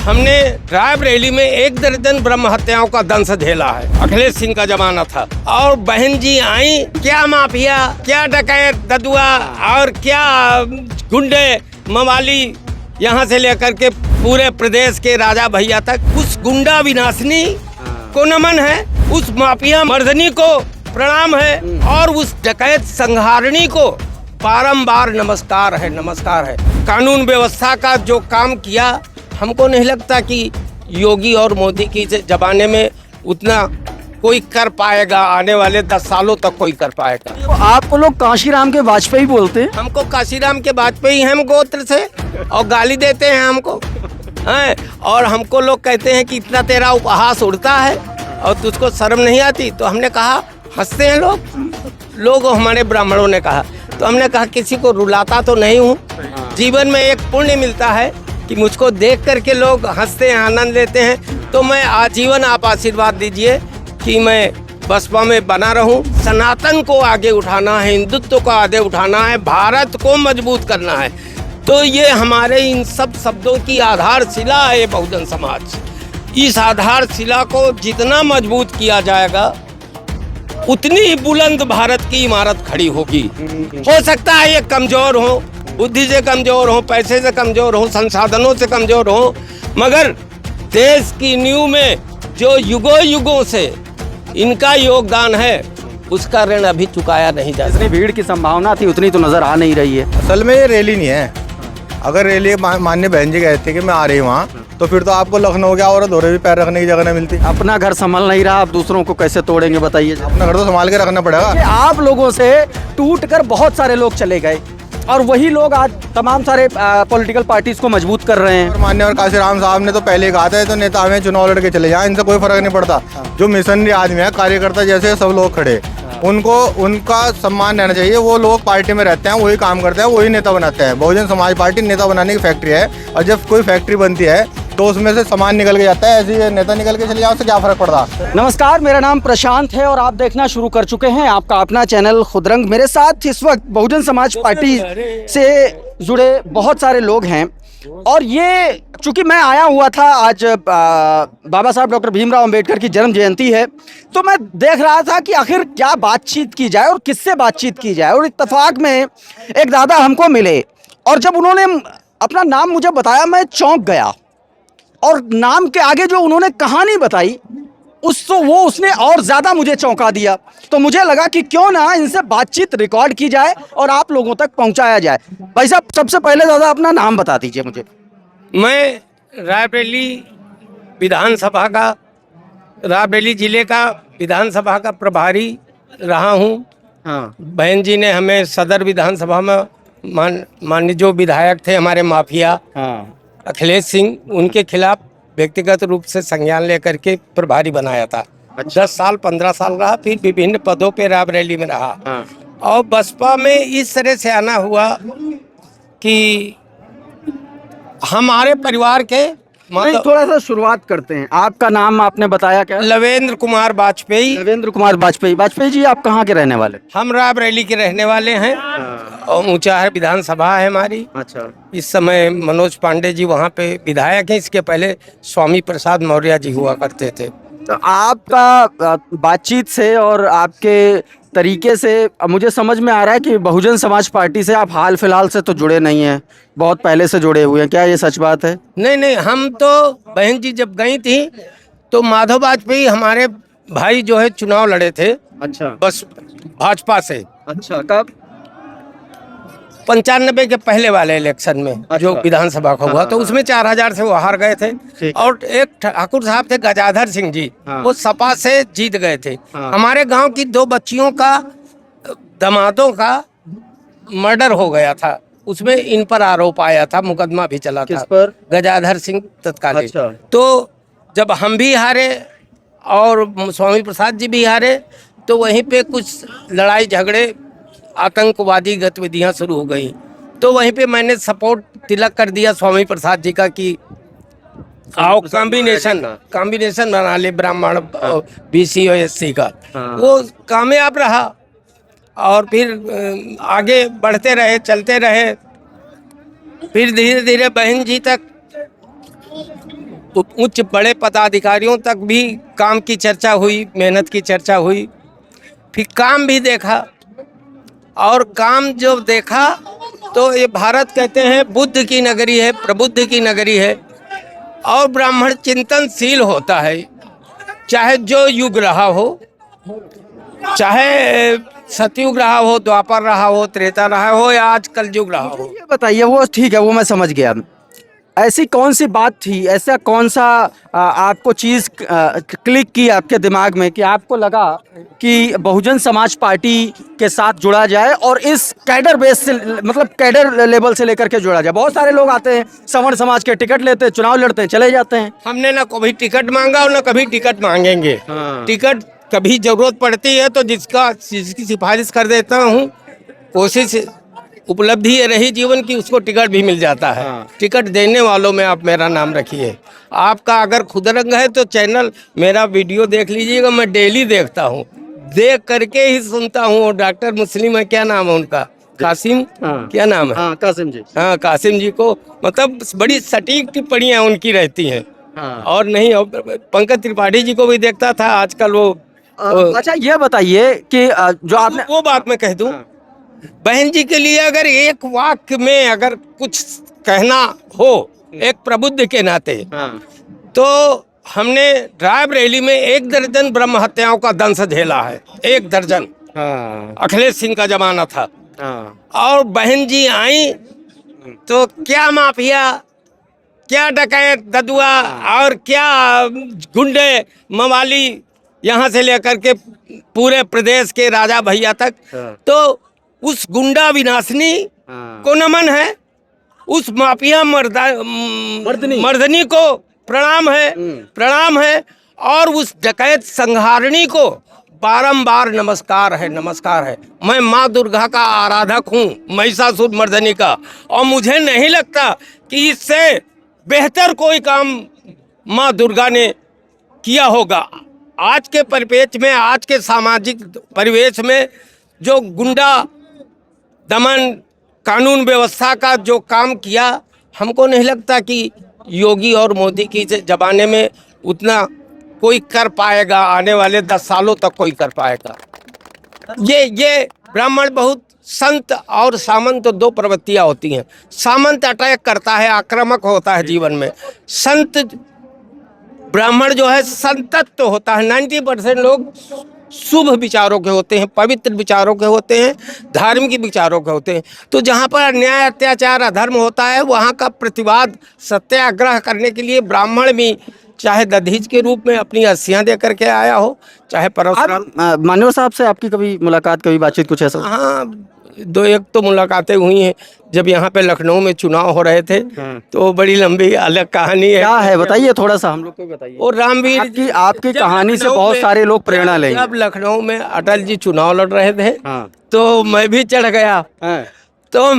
हमने रायबरेली में 1 दर्जन ब्रह्म हत्याओं का दंश झेला है। अखिलेश सिंह का जमाना था और बहन जी आई, क्या माफिया, क्या डकैत ददुआ और क्या गुंडे मवाली, यहाँ से लेकर के पूरे प्रदेश के राजा भैया तक उस गुंडा विनाशनी को नमन है, उस माफिया मर्दनी को प्रणाम है और उस डकैत संहारणी को बारंबार नमस्कार है, नमस्कार है। कानून व्यवस्था का जो काम किया, हमको नहीं लगता कि योगी और मोदी की जमाने में उतना कोई कर पाएगा, आने वाले 10 सालों तक कोई कर पाएगा। तो आपको लोग काशीराम के वाजपेयी बोलते हैं? हमको काशीराम के वाजपेयी हम गोत्र से और गाली देते हैं हमको हैं, और हमको लोग कहते हैं कि इतना तेरा उपहास उड़ता है और तुझको शर्म नहीं आती। तो हमने कहा, हंसते हैं लोग हमारे ब्राह्मणों ने कहा, तो हमने कहा किसी को रुलाता तो नहीं हूँ। जीवन में एक पुण्य मिलता है कि मुझको देख करके लोग हंसते हैं, आनंद लेते हैं। तो मैं आजीवन आप आशीर्वाद दीजिए कि मैं बसपा में बना रहूं। सनातन को आगे उठाना है, हिंदुत्व को आगे उठाना है, भारत को मजबूत करना है। तो ये हमारे इन सब शब्दों की आधारशिला है बहुजन समाज। इस आधारशिला को जितना मजबूत किया जाएगा उतनी ही बुलंद भारत की इमारत खड़ी होगी। हो सकता है ये कमजोर हो, बुद्धि से कमजोर हो, पैसे से कमजोर हो, संसाधनों से कमजोर हो, मगर देश की नींव में जो युगों से इनका योगदान है, उसका ऋण अभी चुकाया नहीं जा सकता। जितनी भीड़ की संभावना थी उतनी तो नजर आ नहीं रही है। असल में ये रैली नहीं है। अगर रैली माननीय बहन जी कहते कि मैं आ रही हूँ वहाँ, तो फिर तो आपको लखनऊ क्या और दौरे भी पैर रखने की जगह नहीं मिलती। अपना घर संभल नहीं रहा, आप दूसरों को कैसे तोड़ेंगे बताइए। अपना घर तो संभाल के रखना पड़ेगा। आप लोगों से टूट कर बहुत सारे लोग चले गए और वही लोग आज तमाम सारे पॉलिटिकल पार्टीज को मजबूत कर रहे हैं। और माननीय काशीराम साहब ने तो पहले ही कहा था, तो नेता हमें चुनाव लड़के चले जाएं, इनसे कोई फर्क नहीं पड़ता। जो मिशनरी आदमी है, कार्यकर्ता जैसे सब लोग खड़े, उनको उनका सम्मान रहना चाहिए। वो लोग पार्टी में रहते हैं, वही काम करते हैं, वही नेता बनाते हैं। बहुजन समाज पार्टी नेता बनाने की फैक्ट्री है, और जब कोई फैक्ट्री बनती है तो उसमें से सामान निकल के जाता है। ऐसे नेता निकल के चले जाओ, उससे क्या फर्क पड़ता। नमस्कार, मेरा नाम प्रशांत है और आप देखना शुरू कर चुके हैं आपका अपना चैनल खुदरंग। मेरे साथ इस वक्त बहुजन समाज पार्टी से जुड़े बहुत सारे लोग हैं और ये चूंकि मैं आया हुआ था, आज बाबा साहब डॉक्टर भीमराव अंबेडकर की जन्म जयंती है, तो मैं देख रहा था कि आखिर क्या बातचीत की जाए और किससे बातचीत की जाए। और इत्तेफाक में एक दादा हमको मिले और जब उन्होंने अपना नाम मुझे बताया, मैं चौंक गया। और नाम के आगे जो उन्होंने कहानी बताई उसने और ज़्यादा मुझे चौंका दिया। तो मुझे लगा कि क्यों ना इनसे बातचीत रिकॉर्ड की जाए और आप लोगों तक पहुंचाया जाए। भाई साहब, सबसे पहले दादा अपना नाम बता दीजिए मुझे। मैं रायबरेली जिले का विधानसभा का प्रभारी रहा हूँ। हाँ, बहन जी ने हमें सदर विधानसभा में माननीय जो विधायक थे हमारे माफिया अखिलेश सिंह, उनके खिलाफ व्यक्तिगत रूप से संज्ञान लेकर के प्रभारी बनाया था। 10 साल 15 साल रहा, फिर विभिन्न पदों पे रायबरेली में रहा। और बसपा में इस तरह से आना हुआ कि हमारे परिवार के थोड़ा सा शुरुआत करते हैं। आपका नाम आपने बताया क्या? लवेंद्र कुमार वाजपेयी। लवेंद्र कुमार वाजपेयी। वाजपेयी जी, आप कहाँ के रहने वाले? हम रायबरेली के रहने वाले हैं और ऊंचाहार विधानसभा है हमारी। अच्छा। इस समय मनोज पांडे जी वहाँ पे विधायक हैं, इसके पहले स्वामी प्रसाद मौर्य जी हुआ करते थे। तो आपका बातचीत से और आपके तरीके से मुझे समझ में आ रहा है कि बहुजन समाज पार्टी से आप हाल फिलहाल से तो जुड़े नहीं हैं, बहुत पहले से जुड़े हुए हैं। क्या ये सच बात है? नहीं, हम तो बहन जी जब गई थी तो माधव वाजपेयी हमारे भाई जो है चुनाव लड़े थे। अच्छा। बस भाजपा से। अच्छा, कब? 95 के पहले वाले इलेक्शन में। अच्छा। जो विधानसभा का हुआ तो उसमें 4000 से वो हार गए थे। और एक ठाकुर साहब थे गजाधर सिंह जी, वो सपा से जीत गए थे। हमारे गांव की 2 बच्चियों का, दामादों का मर्डर हो गया था, उसमें इन पर आरोप आया था, मुकदमा भी चला था। किस पर? गजाधर सिंह तत्कालीन। अच्छा। तो जब हम भी हारे और स्वामी प्रसाद जी भी हारे, तो वहीं पे कुछ लड़ाई झगड़े, आतंकवादी गतिविधियां शुरू हो गई। तो वहीं पे मैंने सपोर्ट तिलक कर दिया स्वामी प्रसाद जी का कि आओ कॉम्बिनेशन बना ले ब्राह्मण BC और SC का। वो कामयाब रहा और फिर आगे बढ़ते रहे, चलते रहे। फिर धीरे धीरे बहन जी तक उच्च बड़े पदाधिकारियों तक भी काम की चर्चा हुई, मेहनत की चर्चा हुई, फिर काम भी देखा। और काम जो देखा तो ये भारत कहते हैं बुद्ध की नगरी है, प्रबुद्ध की नगरी है, और ब्राह्मण चिंतनशील होता है, चाहे जो युग रहा हो, चाहे सतयुग रहा हो, द्वापर रहा हो, त्रेता रहा हो, या आज कल युग रहा हो। ये बताइए, वो ठीक है, वो मैं समझ गया। ऐसी कौन सी बात थी, ऐसा कौन सा आपको चीज़ क्लिक की आपके दिमाग में कि आपको लगा कि बहुजन समाज पार्टी के साथ जुड़ा जाए और इस कैडर बेस से, मतलब कैडर लेवल से लेकर के जुड़ा जाए? बहुत सारे लोग आते हैं, सवर्ण समाज के टिकट लेते हैं, चुनाव लड़ते हैं, चले जाते हैं। हमने ना कभी टिकट मांगा और ना कभी टिकट मांगेंगे। टिकट कभी जरूरत पड़ती है तो जिसकी सिफारिश कर देता हूँ, कोशिश उपलब्धि ये रही जीवन की, उसको टिकट भी मिल जाता है। टिकट देने वालों में आप मेरा नाम रखिए। आपका अगर खुदरंग है तो चैनल मेरा वीडियो देख लीजिएगा, मैं डेली देखता हूँ, देख करके ही सुनता हूँ। और डॉक्टर मुस्लिम है, क्या नाम है उनका, कासिम, क्या नाम है, कासिम जी। हाँ कासिम जी को, मतलब बड़ी सटीक टिप्पणियाँ उनकी रहती हैं। और नहीं, और पंकज त्रिपाठी जी को भी देखता था, आजकल वो अच्छा, ये बताइए कि जो आपने वो बात मैं कह दूं, बहन जी के लिए अगर एक वाक्य में अगर कुछ कहना हो एक प्रबुद्ध के नाते, तो हमने रायबरेली में 1 दर्जन ब्रह्म हत्याओं का दंश झेला है। 1 दर्जन। अखिलेश सिंह का जमाना था। और बहन जी आई तो क्या माफिया, क्या डकैत ददुआ और क्या गुंडे मवाली, यहाँ से लेकर के पूरे प्रदेश के राजा भैया तक, तो उस गुंडा विनाशनी को नमन है, उस माफिया मर्दनी को प्रणाम है, और उस डकैत संहारणी को बारंबार नमस्कार है। मैं माँ दुर्गा का आराधक हूँ, महिषासुर मर्दनी का, और मुझे नहीं लगता कि इससे बेहतर कोई काम माँ दुर्गा ने किया होगा। आज के परिपेक्ष में, आज के सामाजिक परिवेश में जो गुंडा दमन, कानून व्यवस्था का जो काम किया, हमको नहीं लगता कि योगी और मोदी की जमाने में उतना कोई कर पाएगा। आने वाले 10 सालों तक कोई कर पाएगा। ये ब्राह्मण बहुत, संत और सामंत 2 प्रवृत्तियां होती हैं। सामंत अटैक करता है, आक्रामक होता है जीवन में। संत ब्राह्मण जो है संतत्व होता है। 90% लोग शुभ विचारों के होते हैं, पवित्र विचारों के होते हैं, धार्मिक विचारों के होते हैं। तो जहाँ पर अन्याय, अत्याचार, अधर्म होता है, वहाँ का प्रतिवाद, सत्याग्रह करने के लिए ब्राह्मण भी, चाहे दधीच के रूप में अपनी अस्सियाँ दे करके आया हो, चाहे परशुराम। मान्यवर साहब से आपकी कभी मुलाकात, कभी बातचीत, कुछ ऐसा? हाँ, 2-1 तो मुलाकातें हुई हैं। जब यहाँ पे लखनऊ में चुनाव हो रहे थे, तो बड़ी लंबी अलग कहानी है। क्या है, बताइए, थोड़ा सा हम लोग को बताइए। और रामवीर आपकी कहानी से बहुत सारे लोग प्रेरणा लेंगे। जब लखनऊ में अटल जी चुनाव लड़ रहे थे, तो मैं भी चढ़ गया। तो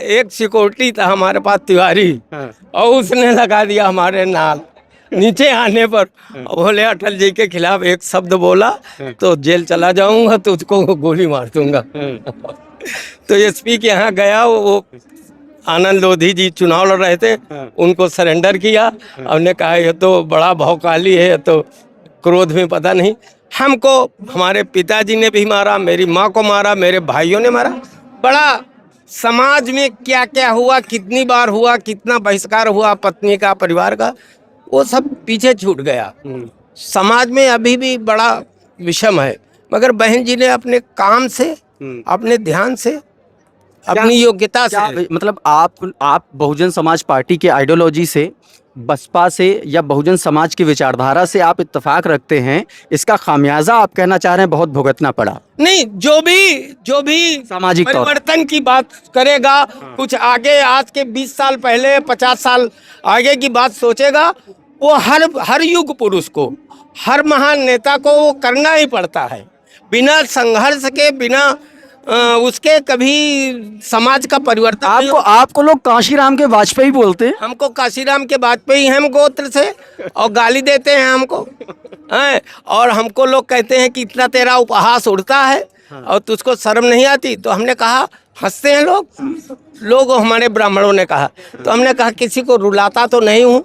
एक सिक्योरिटी था हमारे पास, तिवारी, और उसने लगा दिया हमारे नाल। नीचे आने पर बोले अटल जी के खिलाफ एक शब्द बोला तो जेल चला जाऊंगा, तो उसको गोली मार दूंगा। तो एसपी के यहाँ गया, वो आनंद लोधी जी चुनाव लड़ रहे थे, उनको सरेंडर किया। हमने कहा ये तो बड़ा भौकाली है, तो क्रोध में पता नहीं हमको, हमारे पिताजी ने भी मारा, मेरी माँ को मारा, मेरे भाइयों ने मारा। बड़ा समाज में क्या क्या हुआ, कितनी बार हुआ, कितना बहिष्कार हुआ पत्नी का, परिवार का, वो सब पीछे छूट गया। समाज में अभी भी बड़ा विषम है। मगर बहन जी ने अपने काम से, अपने ध्यान से, अपनी योग्यता से, मतलब आप बहुजन समाज पार्टी के आइडियोलॉजी से, बसपा से या बहुजन समाज की विचारधारा से आप इत्तेफाक रखते हैं, इसका खामियाजा आप कहना चाह रहे हैं बहुत भुगतना पड़ा? नहीं, जो भी सामाजिक परिवर्तन की बात करेगा, कुछ आगे, आज के 20 साल पहले, 50 साल आगे की बात सोचेगा, वो हर युग पुरुष को, हर महान नेता को वो करना ही पड़ता है। बिना संघर्ष के, बिना उसके कभी समाज का परिवर्तन। आपको लोग काशीराम के वाजपेयी बोलते हैं? हमको काशीराम के वाजपेयी हम गोत्र से, और गाली देते हैं हमको, और हमको लोग कहते हैं कि इतना तेरा उपहास उड़ता है और तुझको शर्म नहीं आती। तो हमने कहा हंसते हैं लोग हमारे ब्राह्मणों ने कहा। तो हमने कहा किसी को रुलाता तो नहीं हूँ,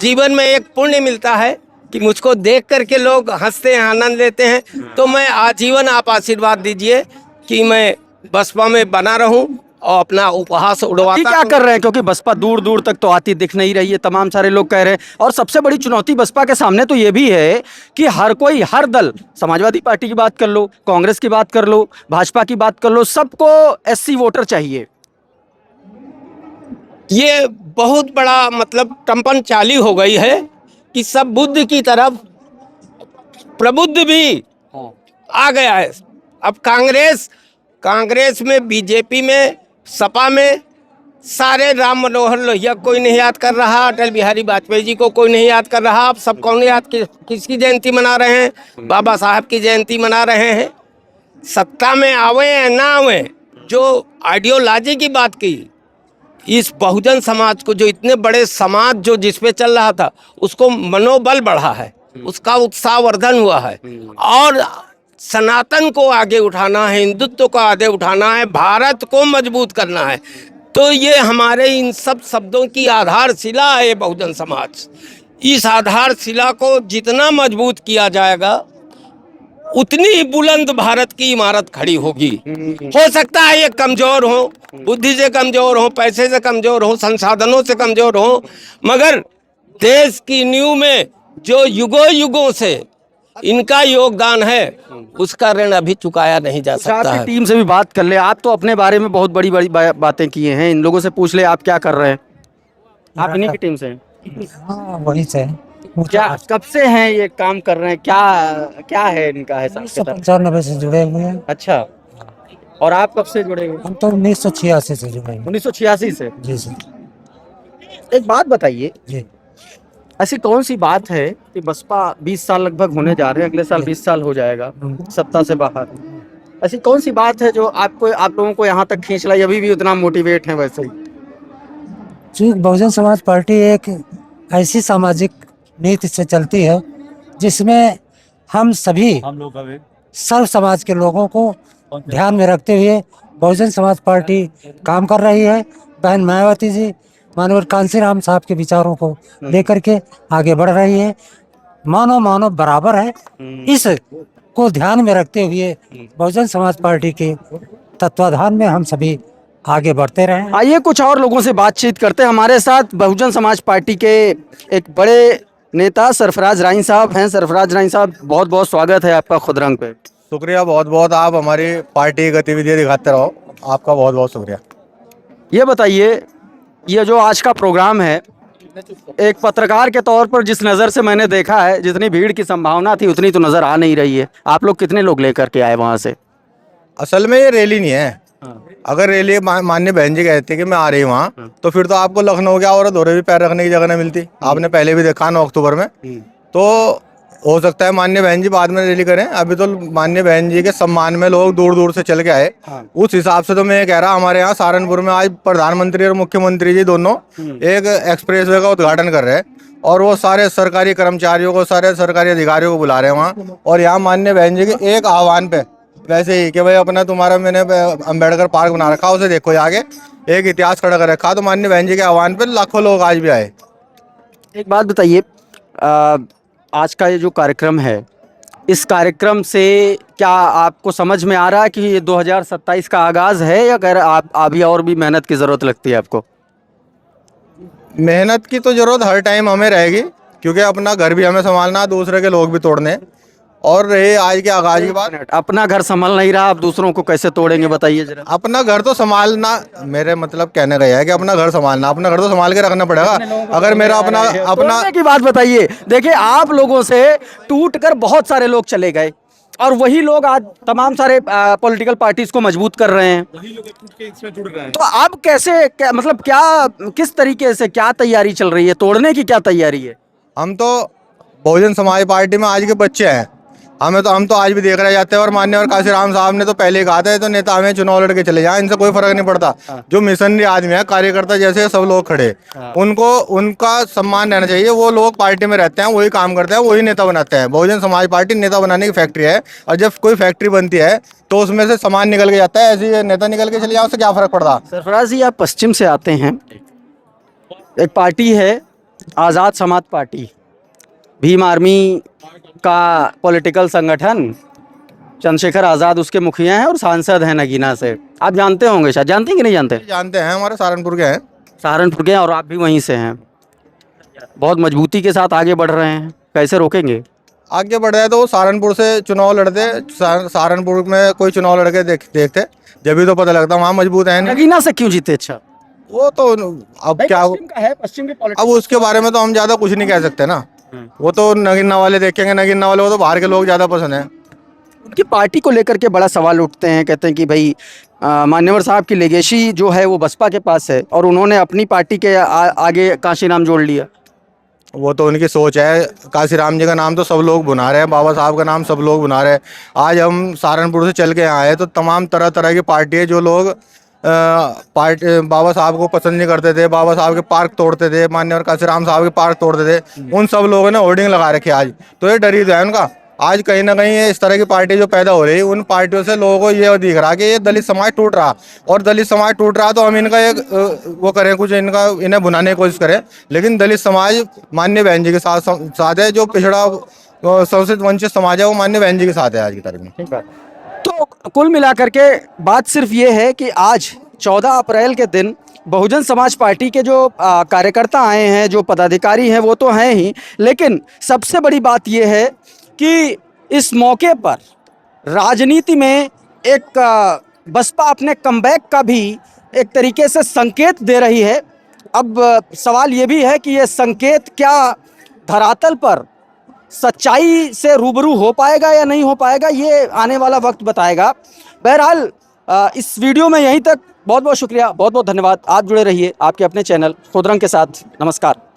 जीवन में एक पुण्य मिलता है कि मुझको देख करके लोग हंसते हैं, आनंद लेते हैं। तो मैं आजीवन आप आशीर्वाद दीजिए कि मैं बसपा में बना रहूं और अपना उपहास ये उड़वाता क्या कर रहे हैं, क्योंकि बसपा दूर दूर तक तो आती दिख नहीं रही है, तमाम सारे लोग कह रहे हैं। और सबसे बड़ी चुनौती बसपा के सामने तो ये भी है कि हर कोई, हर दल, समाजवादी पार्टी की बात कर लो, कांग्रेस की बात कर लो, भाजपा की बात कर लो, सबको एससी वोटर चाहिए। ये बहुत बड़ा मतलब टम्पन चाली हो गई है कि सब बुद्ध की तरफ प्रबुद्ध भी आ गया है। अब कांग्रेस में, बीजेपी में, सपा में सारे राम मनोहर लोहिया कोई नहीं याद कर रहा, अटल बिहारी वाजपेयी जी को कोई नहीं याद कर रहा। अब सब कौन याद किसकी जयंती मना रहे हैं? बाबा साहब की जयंती मना रहे हैं। सत्ता में आवे या ना आवे, जो आइडियोलॉजी की बात की, इस बहुजन समाज को, जो इतने बड़े समाज जो जिस पे चल रहा था, उसको मनोबल बढ़ा है, उसका उत्साहवर्धन हुआ है। और सनातन को आगे उठाना है, हिंदुत्व को आगे उठाना है, भारत को मजबूत करना है। तो ये हमारे इन सब शब्दों की आधारशिला है ये बहुजन समाज। इस आधारशिला को जितना मजबूत किया जाएगा उतनी ही बुलंद भारत की इमारत खड़ी होगी। हो सकता है ये कमजोर हो, बुद्धि से कमजोर हो, पैसे से कमजोर हो, संसाधनों से कमजोर हो, मगर देश की नींव में जो युगों युगों से इनका योगदान है, उसका ऋण अभी चुकाया नहीं जा सकता आपकी है। टीम से भी बात कर ले। आप तो अपने बारे में बहुत बड़ी बड़ी बातें किए हैं, इन लोगों से पूछ ले आप क्या कर रहे हैं। आप इन्हीं की टीम से हैं? हाँ वही से क्या कब से हैं ये काम कर रहे हैं, क्या है इनका हिसाब किताब? 1995 से जुड़े हुए हैं। अच्छा, और आप कब से जुड़े हुए? हम तो 1986 से जुड़े हैं। 1986 से। जी सर। एक बात बताइए, जी ऐसी कौन सी बात है कि बसपा 20 साल लगभग होने जा रहे हैं, अगले साल 20 साल हो जाएगा सत्ता से बाहर, ऐसी कौन सी बात है जो आप लोगों को यहाँ तक खींच लाई, अभी भी उतना मोटिवेट है वैसे ही? चूँकि बहुजन समाज पार्टी एक ऐसी सामाजिक नीति से चलती है जिसमें हम सभी सर्व समाज के लोगों को ध्यान में रखते हुए बहुजन समाज पार्टी काम कर रही है। बहन मायावती जी मानव कांसीराम साहब के विचारों को लेकर के आगे बढ़ रही है। मानव बराबर है, इस को ध्यान में रखते हुए बहुजन समाज पार्टी के तत्वाधान में हम सभी आगे बढ़ते रहे। आइए कुछ और लोगों से बातचीत करते हैं। हमारे साथ बहुजन समाज पार्टी के एक बड़े नेता सरफराज राइन साहब हैं। सरफराज राइन साहब, बहुत बहुत स्वागत है आपका खुदरंग पे। शुक्रिया बहुत बहुत, आप हमारी पार्टी की गतिविधियाँ दिखाते रहो, आपका बहुत बहुत शुक्रिया। ये बताइए, ये जो आज का प्रोग्राम है, एक पत्रकार के तौर पर जिस नज़र से मैंने देखा है, जितनी भीड़ की संभावना थी उतनी तो नज़र आ नहीं रही है। आप लोग कितने लोग लेकर के आए वहाँ से? असल में ये रैली नहीं है। अगर रैली माननीय बहन जी कहते कि मैं आ रही हूँ वहाँ, तो फिर तो आपको लखनऊ क्या और दौरे भी पैर रखने की जगह नहीं मिलती। आपने पहले भी देखा 9 अक्टूबर में। तो हो सकता है माननीय बहन जी बाद में रैली करें, अभी तो माननीय बहन जी के सम्मान में लोग दूर दूर से चल के आए। उस हिसाब से तो मैं कह रहा, हमारे यहाँ सहारनपुर में आज प्रधानमंत्री और मुख्यमंत्री जी दोनों एक एक्सप्रेसवे का उद्घाटन कर रहे हैं, और वो सारे सरकारी कर्मचारियों को, सारे सरकारी अधिकारियों को बुला रहे हैं वहाँ। और यहाँ माननीय बहन जी के एक आह्वान पे, वैसे ही कि भाई अपना तुम्हारा मैंने अम्बेडकर पार्क बना रखा, उसे देखो आगे एक इतिहास खड़ा कर रखा, तो माननीय बहन जी के आह्वान पे लाखों लोग आज भी आए। एक बात बताइए, आज का ये जो कार्यक्रम है, इस कार्यक्रम से क्या आपको समझ में आ रहा है कि ये 2027 का आगाज़ है, या अगर आप अभी और भी मेहनत की ज़रूरत लगती है आपको? मेहनत की तो जरूरत हर टाइम हमें रहेगी, क्योंकि अपना घर भी हमें संभालना, दूसरे के लोग भी तोड़ने। और रहे आज के आगाज की बात, अपना घर संभल नहीं रहा, आप दूसरों को कैसे तोड़ेंगे बताइए जरा। अपना घर तो संभालना, मेरे मतलब कहने का है कि अपना घर संभालना, अपना घर तो संभाल के रखना पड़ेगा। अगर मेरा अपना तोड़ने की बात बताइए। देखिए, आप लोगों से टूटकर बहुत सारे लोग चले गए, और वही लोग आज तमाम सारे पॉलिटिकल पार्टीज को मजबूत कर रहे हैं। वही लोग टूट के इसमें जुड़ रहे हैं। तो अब कैसे, मतलब क्या, किस तरीके से क्या तैयारी चल रही है, तोड़ने की क्या तैयारी है? हम तो बहुजन समाज पार्टी में आज के बच्चे हैं, हम तो आज भी देख रहे जाते हैं। और माननीय काशीराम साहब ने तो पहले ही कहा था, ये तो नेता हमें चुनाव लड़के चले जाएं, इनसे कोई फर्क नहीं पड़ता। जो मिशनरी आदमी है, कार्यकर्ता जैसे सब लोग खड़े, उनको उनका सम्मान रहना चाहिए। वो लोग पार्टी में रहते हैं, वही काम करते हैं, वही नेता बनाते हैं। बहुजन समाज पार्टी नेता बनाने की फैक्ट्री है, और जब कोई फैक्ट्री बनती है तो उसमें से सामान निकल के जाता है। ऐसे ही नेता निकल के चले जाओ, उससे क्या फर्क पड़ता। सरफराज जी, आप पश्चिम से आते हैं, एक पार्टी है आज़ाद समाज पार्टी, भीम आर्मी का पॉलिटिकल संगठन, चंद्रशेखर आज़ाद उसके मुखिया हैं और सांसद हैं नगीना से। आप जानते होंगे, शायद जानते हैं कि नहीं जानते? जानते हैं, हमारे सहारनपुर के हैं। सहारनपुर के हैं और आप भी वहीं से हैं। बहुत मजबूती के साथ आगे बढ़ रहे हैं, कैसे रोकेंगे? आगे बढ़ रहा है तो वो सहारनपुर से चुनाव लड़ते, सहारनपुर में कोई चुनाव लड़के देखते, जब भी तो पता लगता वहाँ मजबूत है नहीं। नगीना से क्यों जीते? अच्छा, वो तो अब क्या, पश्चिम का है, पश्चिम के अब उसके बारे में तो हम ज्यादा कुछ नहीं कह सकते ना। वो तो नगीना वाले देखेंगे, नगीना वाले, वो तो बाहर के लोग ज्यादा पसंद है। उनकी पार्टी को लेकर के बड़ा सवाल उठते हैं, कहते हैं कि भाई मान्यवर साहब की लेगेसी जो है वो बसपा के पास है और उन्होंने अपनी पार्टी के आगे काशीराम जोड़ लिया। वो तो उनकी सोच है। काशीराम जी का नाम तो सब लोग बुला रहे हैं, बाबा साहब का नाम सब लोग बुला रहे हैं। आज हम सहारनपुर से चल के आए हैं तो तमाम तरह तरह की पार्टी है। जो लोग पार्टी बाबा साहब को पसंद नहीं करते थे, बाबा साहब के पार्क तोड़ते थे, माननीय काशीराम साहब के पार्क तोड़ते थे, उन सब लोगों ने होर्डिंग लगा रखे आज। तो ये डर ही है उनका। आज कहीं ना कहीं इस तरह की पार्टी जो पैदा हो रही है, उन पार्टियों से लोगों को ये दिख रहा कि ये दलित समाज टूट रहा, और दलित समाज टूट रहा तो हम इनका एक वो करें, कुछ इनका इन्हें भुनाने की कोशिश करें। लेकिन दलित समाज माननीय बहन जी के साथ है। जो पिछड़ा शोषित वंचित समाज है वो माननीय बहन जी के साथ है आज की तारीख में। तो कुल मिलाकर के बात सिर्फ ये है कि आज 14 अप्रैल के दिन बहुजन समाज पार्टी के जो कार्यकर्ता आए हैं, जो पदाधिकारी हैं वो तो हैं ही, लेकिन सबसे बड़ी बात ये है कि इस मौके पर राजनीति में एक बसपा अपने कमबैक का भी एक तरीके से संकेत दे रही है। अब सवाल ये भी है कि ये संकेत क्या धरातल पर सच्चाई से रूबरू हो पाएगा या नहीं हो पाएगा, ये आने वाला वक्त बताएगा। बहरहाल इस वीडियो में यहीं तक। बहुत बहुत शुक्रिया, बहुत बहुत धन्यवाद। आप जुड़े रहिए आपके अपने चैनल खुदरंग के साथ। नमस्कार।